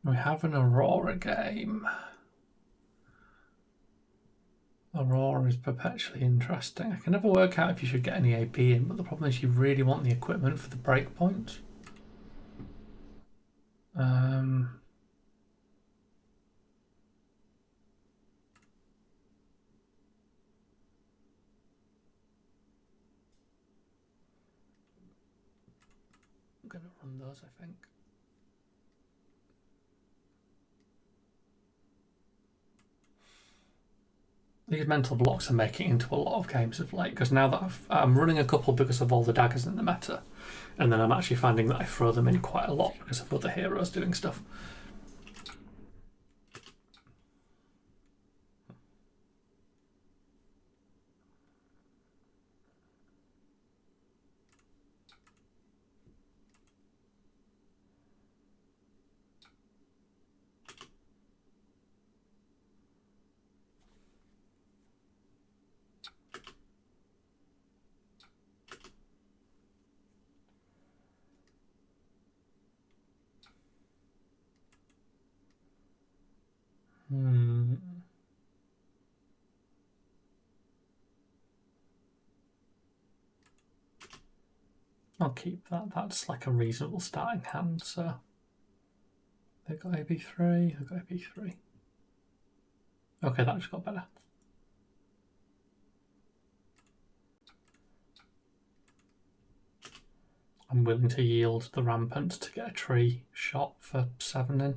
We have an Aurora game. Aurora is perpetually interesting. I can never work out if you should get any AP in, but the problem is you really want the equipment for the breakpoint. I'm going to run those, I think. These mental blocks are making it into a lot of games of late, because now that I'm running a couple because of all the daggers in the meta, and then I'm actually finding that I throw them in quite a lot because of other heroes doing stuff. I'll keep that. That's like a reasonable starting hand, so they've got AB3, they've got AB3. Okay, that just got better. I'm willing to yield the rampant to get a tree shot for 7 in.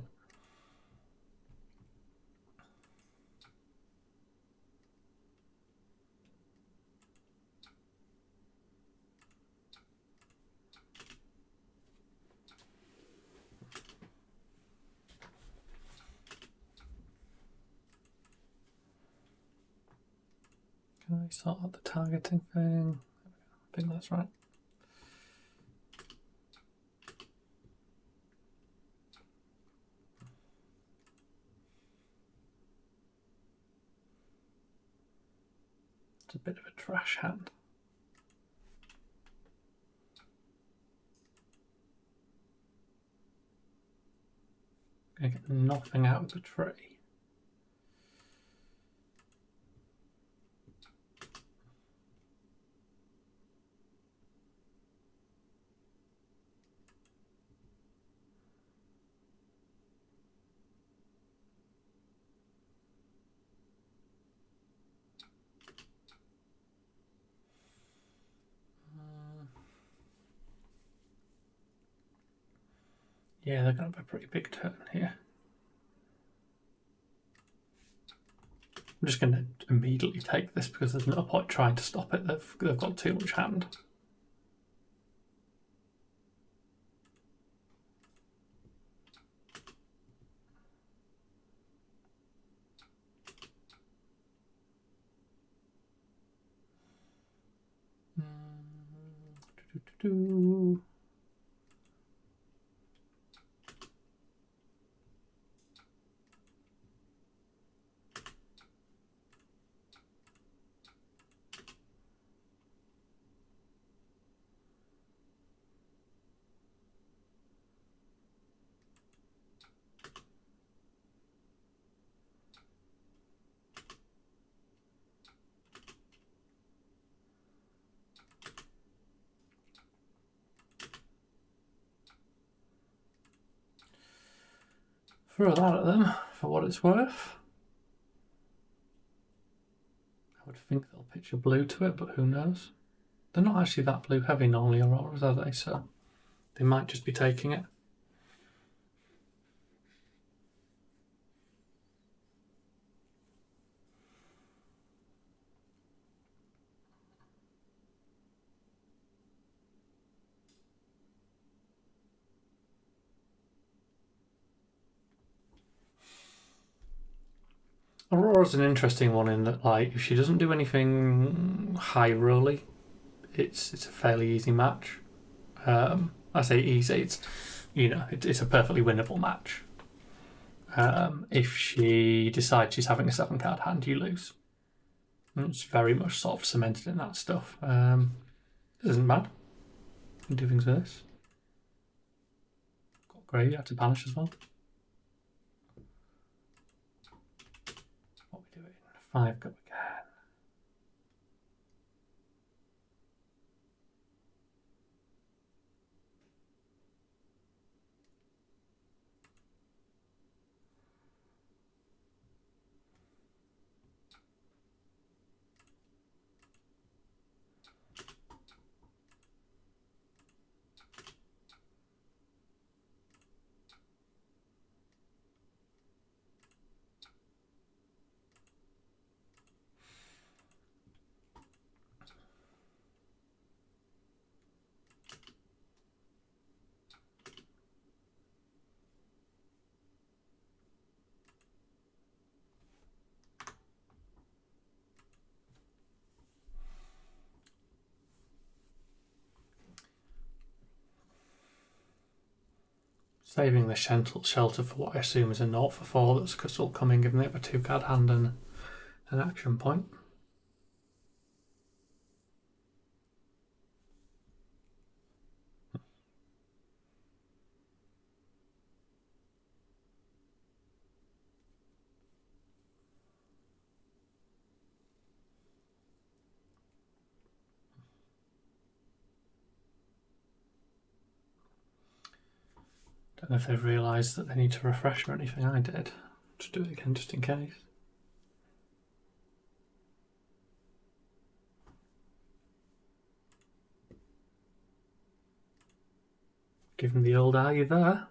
Can I sort out the targeting thing? I think that's right. It's a bit of a trash hand. Gonna get nothing out of the tree. Yeah, they're going to have a pretty big turn here. I'm just going to immediately take this because there's no point trying to stop it. They've got too much hand. Throw that at them for what it's worth. I would think they'll pitch a blue to it, but who knows? They're not actually that blue heavy normally, Auroras, are they? So they might just be taking it. Aurora's an interesting one in that, like, if she doesn't do anything high rolly, it's a fairly easy match. I say easy. It's it's a perfectly winnable match. If she decides she's having a 7-card hand, you lose. It's very much sort of cemented in that stuff. Isn't bad. You can do things with this. Got graveyard to banish as well. 5 go again. Saving the shelter for what I assume is a 0 for 4 that's Crystal coming, giving it a 2-card hand and an action point. Don't know if they've realised that they need to refresh or anything. I did. Just do it again just in case. Give them the old "are you there?"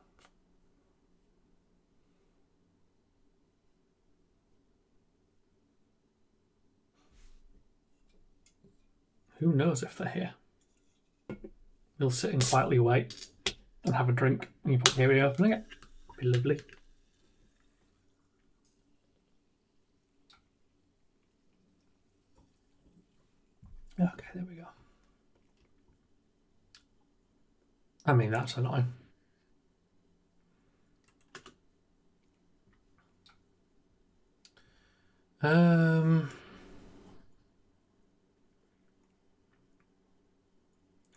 Who knows if they're here? We'll sit and quietly wait and have a drink and you put me opening it. Be lovely. Okay, there we go. I mean, that's annoying.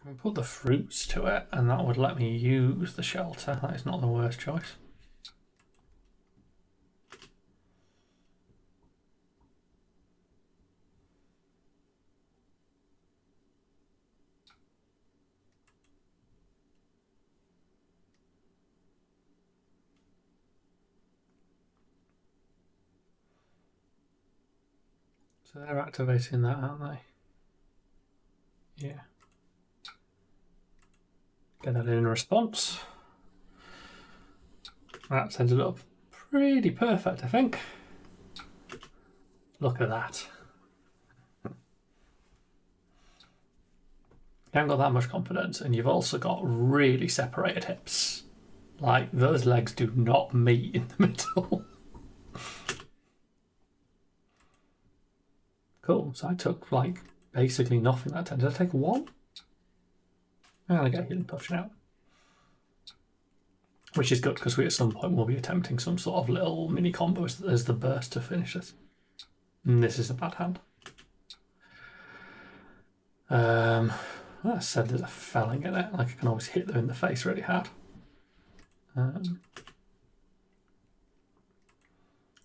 I'll put the fruits to it and that would let me use the shelter. That is not the worst choice. So they're activating that, aren't they? Yeah. Get that in response. That sends it up pretty perfect, I think. Look at that. You haven't got that much confidence, and you've also got really separated hips. Like, those legs do not meet in the middle. Cool, so I took, like, basically nothing that time. Did I take 1? I'm going to get a healing potion out. Which is good, because we at some point will be attempting some sort of little mini combo as the burst to finish this. And this is a bad hand. I said there's a felling in it, like I can always hit them in the face really hard.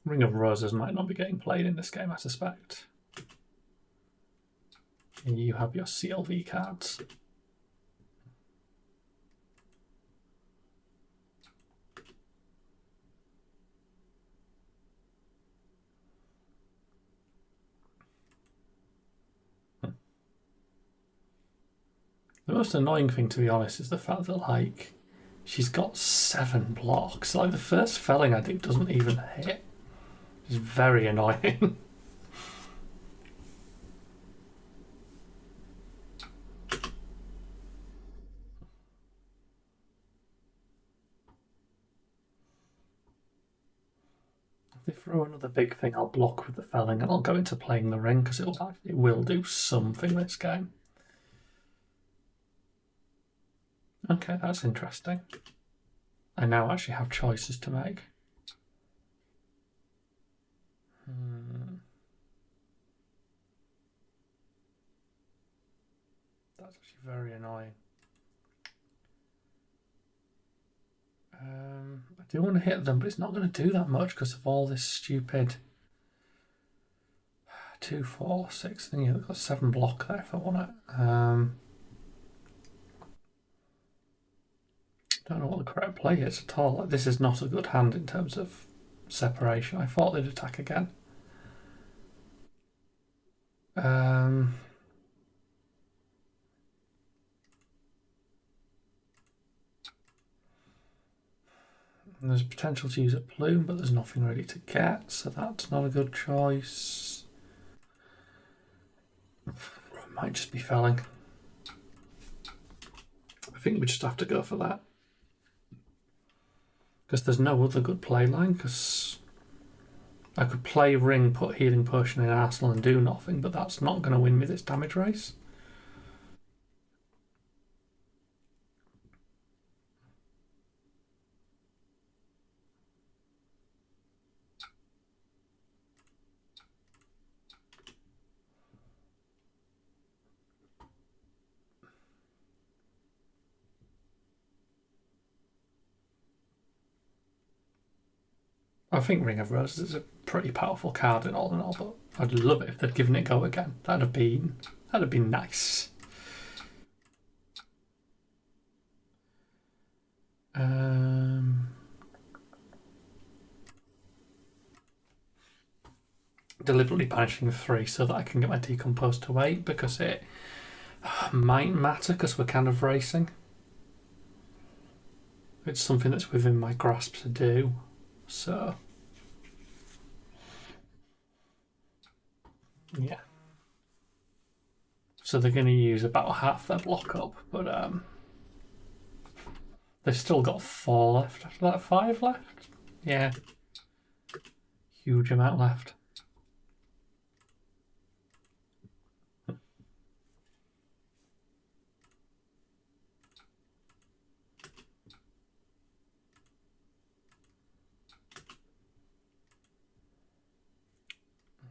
Ring of Roses might not be getting played in this game, I suspect. And you have your CLV cards. The most annoying thing, to be honest, is the fact that, like, she's got 7 blocks. Like, the first felling, I think, doesn't even hit. It's very annoying. If they throw another big thing, I'll block with the felling and I'll go into playing the ring, because it will do something this game. Okay, that's interesting. I now actually have choices to make. That's actually very annoying. I do want to hit them, but it's not going to do that much because of all this stupid 2, 4, 6. I think I've got 7 block there if I want it. Don't know what the correct play is at all. Like, this is not a good hand in terms of separation. I thought they'd attack again. There's potential to use a plume, but there's nothing ready to get, so that's not a good choice. It might just be felling. I think we just have to go for that. Because there's no other good play line, because I could play ring, put healing potion in arsenal and do nothing, but that's not going to win me this damage race. I think Ring of Roses is a pretty powerful card in all, but I'd love it if they'd given it a go again. That'd have been nice. Deliberately banishing 3 so that I can get my decompose to 8, because it might matter because we're kind of racing. It's something that's within my grasp to do, so yeah. So they're going to use about half their block up, but they've still got 4 left after that. 5 left? Yeah. Huge amount left.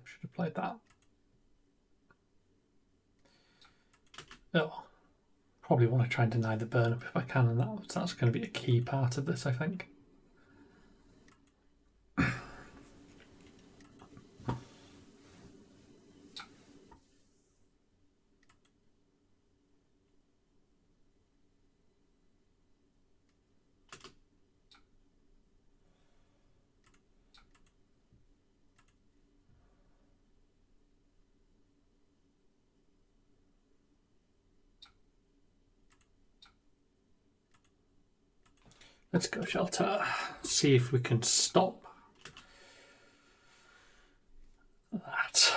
Should have played that. Oh, probably want to try and deny the burn up if I can, and that's going to be a key part of this, I think. Let's go shelter. See if we can stop that.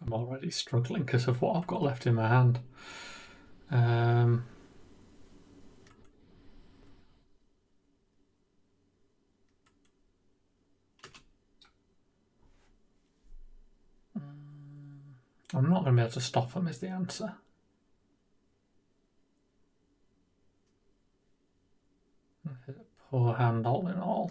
I'm already struggling because of what I've got left in my hand. I'm not going to be able to stop them is the answer. Poor hand all in all.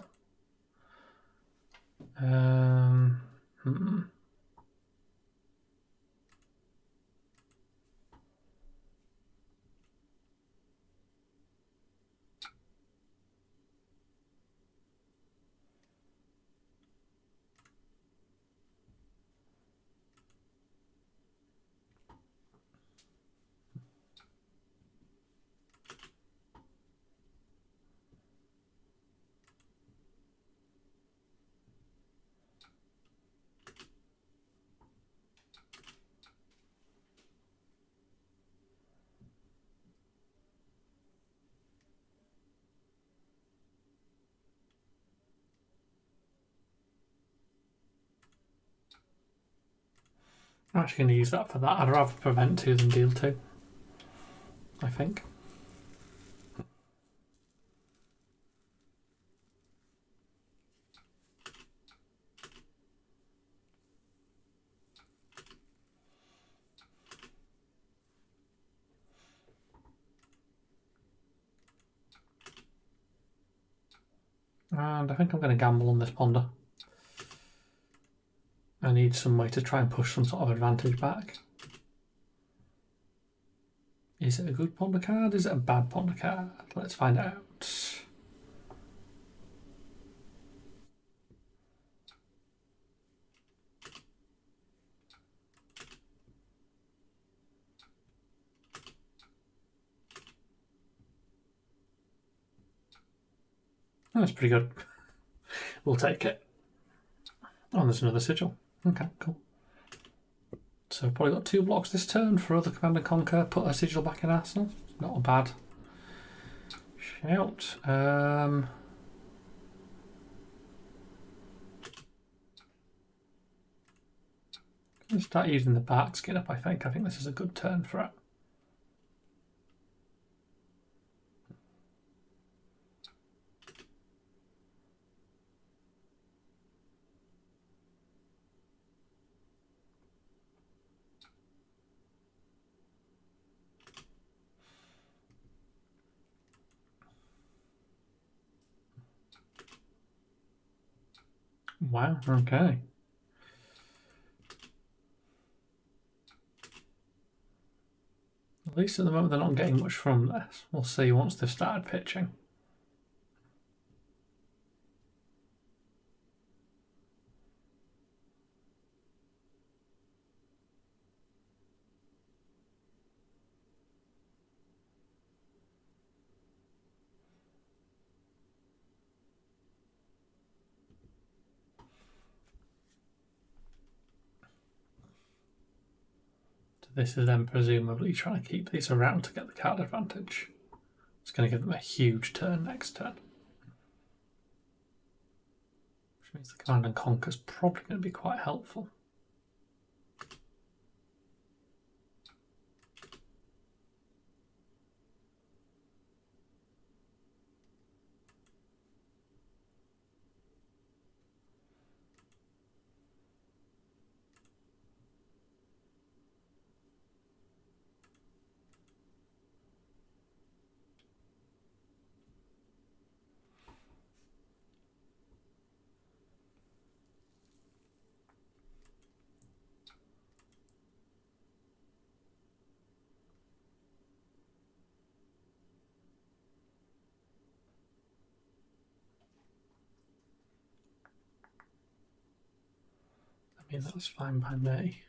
I'm actually going to use that for that. I'd rather prevent 2 than deal 2, I think. And I think I'm going to gamble on this ponder. I need some way to try and push some sort of advantage back. Is it a good ponder card? Is it a bad ponder card? Let's find out. That's pretty good. We'll take it. Oh, there's another sigil. Okay, cool. So we've probably got 2 blocks this turn for other Command and Conquer. Put a sigil back in Arsenal. Not a bad shout. Start using the back skin up, I think. I think this is a good turn for it. Wow, okay. At least at the moment they're not getting much from this. We'll see once they've started pitching. This is them presumably trying to keep these around to get the card advantage. It's going to give them a huge turn next turn. Which means the Command and Conquer is probably going to be quite helpful. I mean, that's fine by me.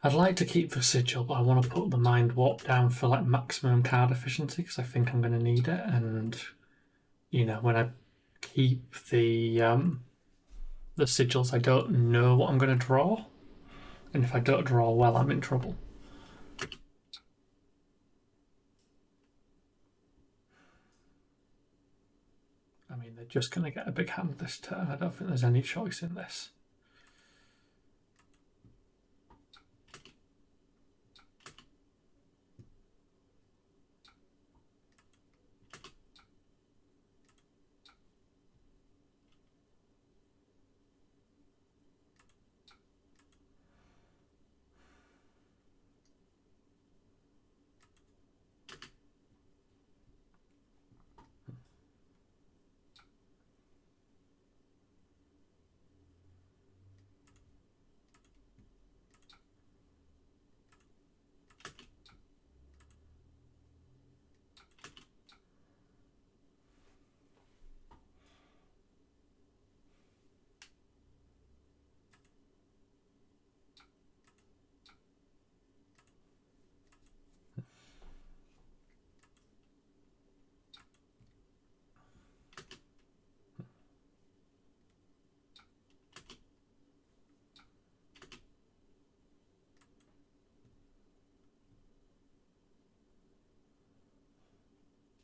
I'd like to keep the sigil, but I want to put the Mind Warp down for like maximum card efficiency because I think I'm going to need it. And you know, when I keep the sigils, I don't know what I'm going to draw, and if I don't draw well, I'm in trouble. I mean, they're just going to get a big hand this turn. I don't think there's any choice in this.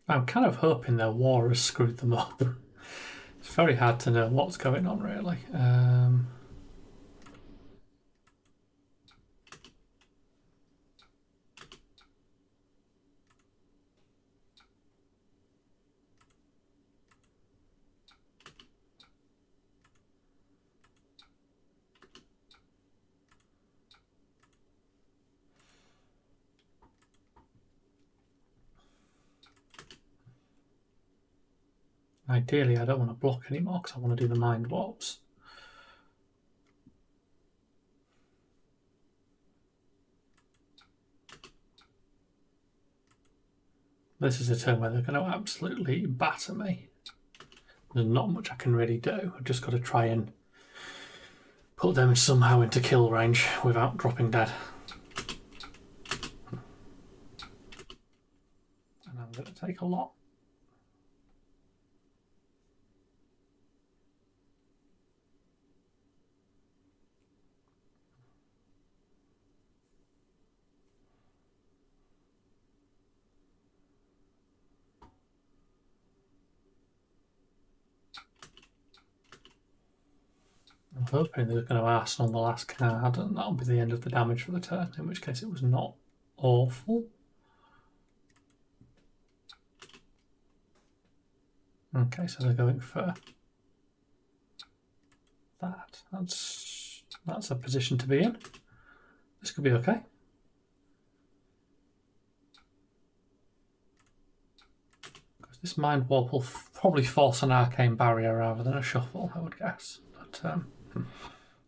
I'm kind of hoping their war has screwed them up. It's very hard to know what's going on, really. Ideally, I don't want to block anymore because I want to do the mind warps. This is a turn where they're going to absolutely batter me. There's not much I can really do. I've just got to try and put them somehow into kill range without dropping dead. And I'm going to take a lot. I'm hoping they're going to arsenal the last card and that'll be the end of the damage for the turn, in which case it was not awful. Okay, so they're going for that. That's a position to be in. This could be okay. Because this mind warp will probably force an arcane barrier rather than a shuffle, I would guess. But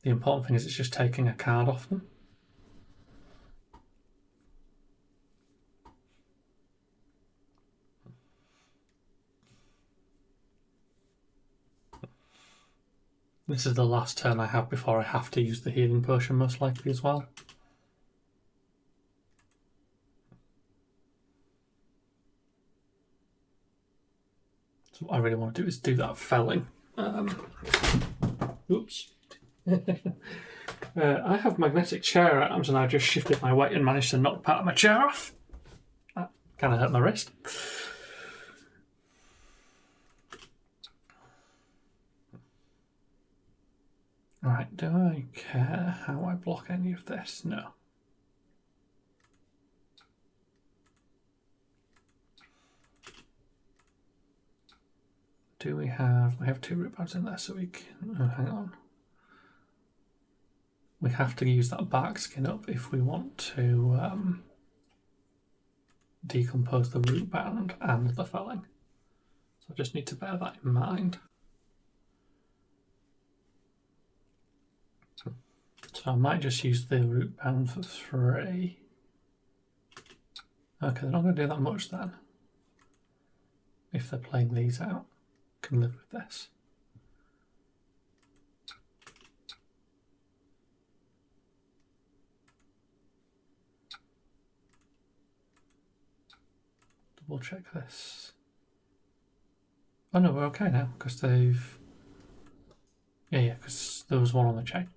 the important thing is it's just taking a card off them. This is the last turn I have before I have to use the healing potion, most likely as well. So what I really want to do is do that felling. Oops. I have magnetic chair items and I just shifted my weight and managed to knock part of my chair off. That kind of hurt my wrist. Right, do I care how I block any of this? No. Do we have 2 root pads in there so we can, oh, hang on. We have to use that bark skin up if we want to decompose the root band and the felling. So I just need to bear that in mind. So I might just use the root band for 3. Okay, they're not going to do that much then. If they're playing these out, I can live with this. Double check this. Oh no, we're okay now because they've. Yeah, because there was one on the chain.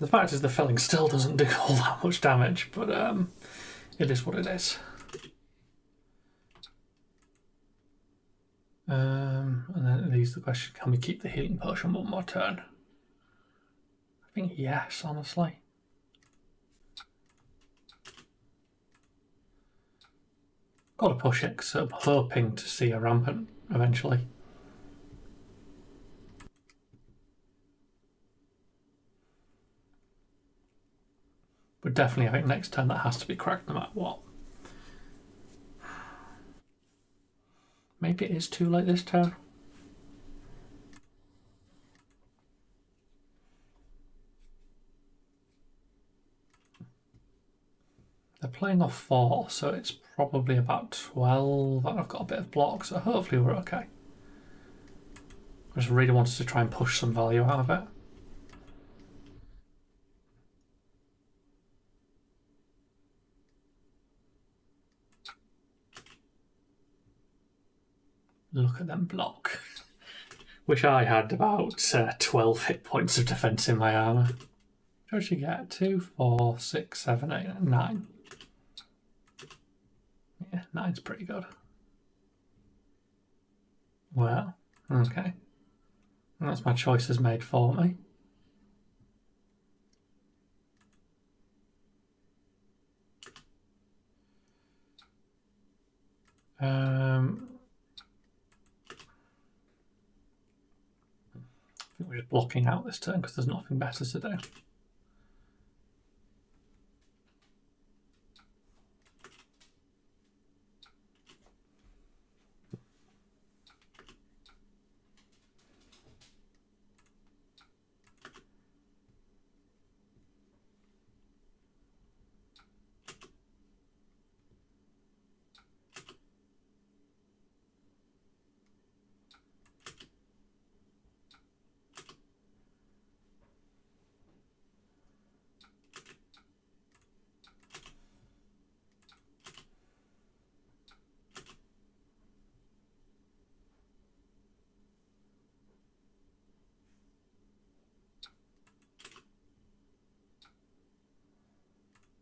The fact is the felling still doesn't do all that much damage, but it is what it is. And then it leaves the question, can we keep the healing potion one more turn? I think yes, honestly. Got to push it because I'm hoping to see a rampant eventually. But definitely, I think next turn that has to be cracked no matter what. Maybe it is too late this turn. They're playing off 4, so it's probably about 12, and I've got a bit of block, so hopefully we're okay. I just really wanted to try and push some value out of it. Look at them block. Wish I had about 12 hit points of defense in my armor. What did you get? 2, 4, 6, 7, 8, 9. Yeah, 9's pretty good. Well, okay. That's my choices made for me. I think we're just blocking out this turn because there's nothing better to do.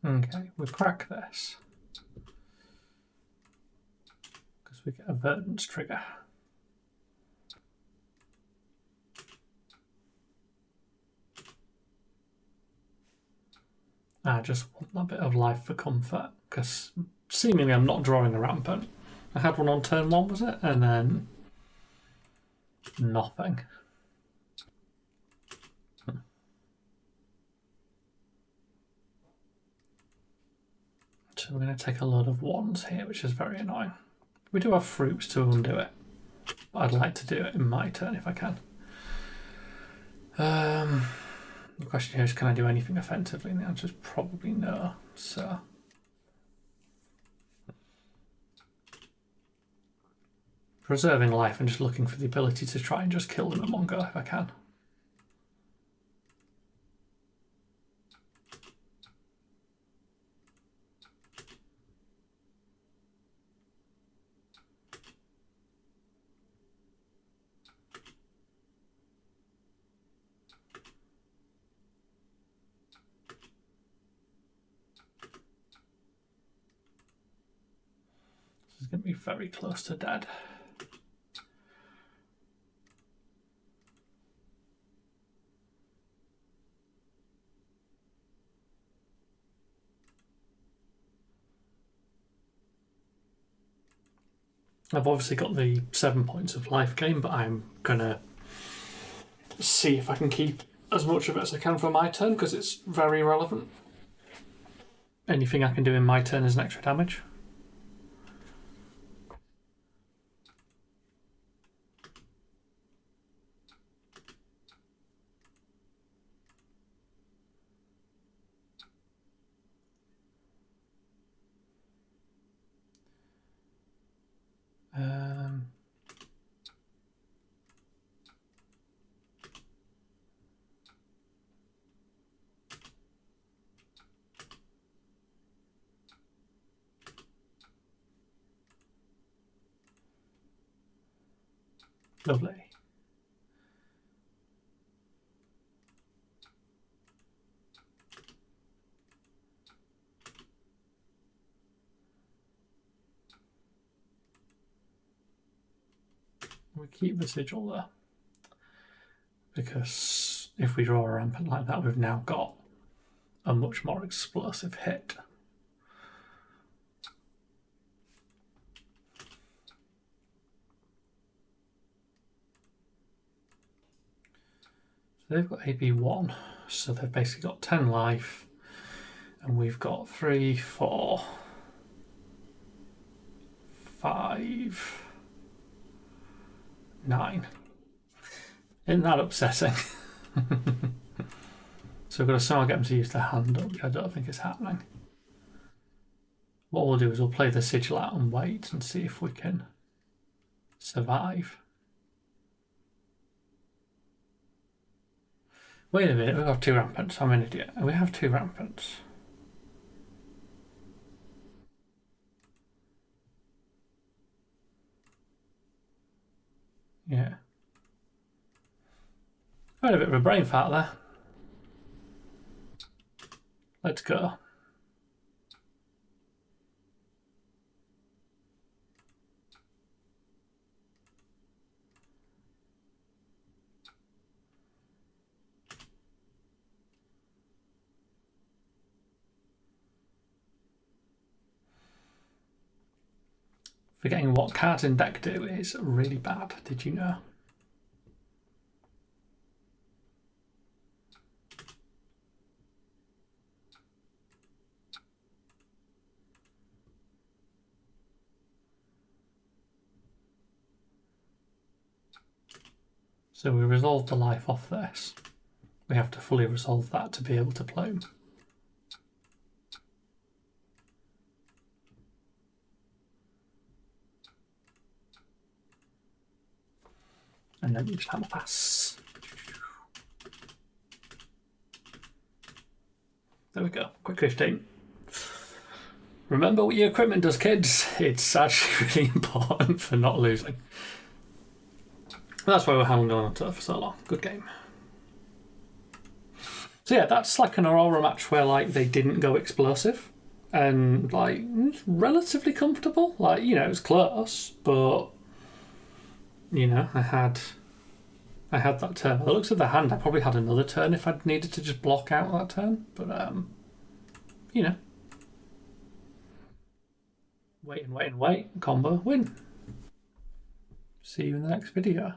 Okay, we crack this. Because we get a Verdance trigger. I just want that bit of life for comfort, because seemingly I'm not drawing a rampant. I had one on turn 1, was it? And then nothing. So we're going to take a load of 1s here, which is very annoying. We do have fruits to undo it, but I'd like to do it in my turn if I can. The question here is, can I do anything offensively? And the answer is probably no. So preserving life and just looking for the ability to try and just kill them in one go if I can. This is going to be very close to dead. I've obviously got the 7 points of life gain, but I'm going to see if I can keep as much of it as I can for my turn, because it's very relevant. Anything I can do in my turn is an extra damage. Lovely. We keep the sigil there, because if we draw a rampant like that, we've now got a much more explosive hit. So they've got AB1, so they've basically got 10 life, and we've got 3, 4, 5, 9. Isn't that upsetting? So we've got to somehow get them to use their hand up, which I don't think is happening. What we'll do is we'll play the sigil out and wait and see if we can survive. Wait a minute, we have 2 rampants. I'm an idiot. We have 2 rampants. Yeah. I had a bit of a brain fart there. Let's go. Forgetting what cards in deck do is really bad, did you know? So we resolve the life off this. We have to fully resolve that to be able to plume. And then we just hammer pass. There we go, quick 15. Remember what your equipment does, kids. It's actually really important for not losing. That's why we're handling on to it for so long. Good game. So yeah, that's like an Aurora match where like they didn't go explosive and like relatively comfortable. Like, you know, it was close, but you know, I had that turn. By the looks of the hand, I probably had another turn if I'd needed to just block out that turn. But you know. Wait and wait and wait. Combo win. See you in the next video.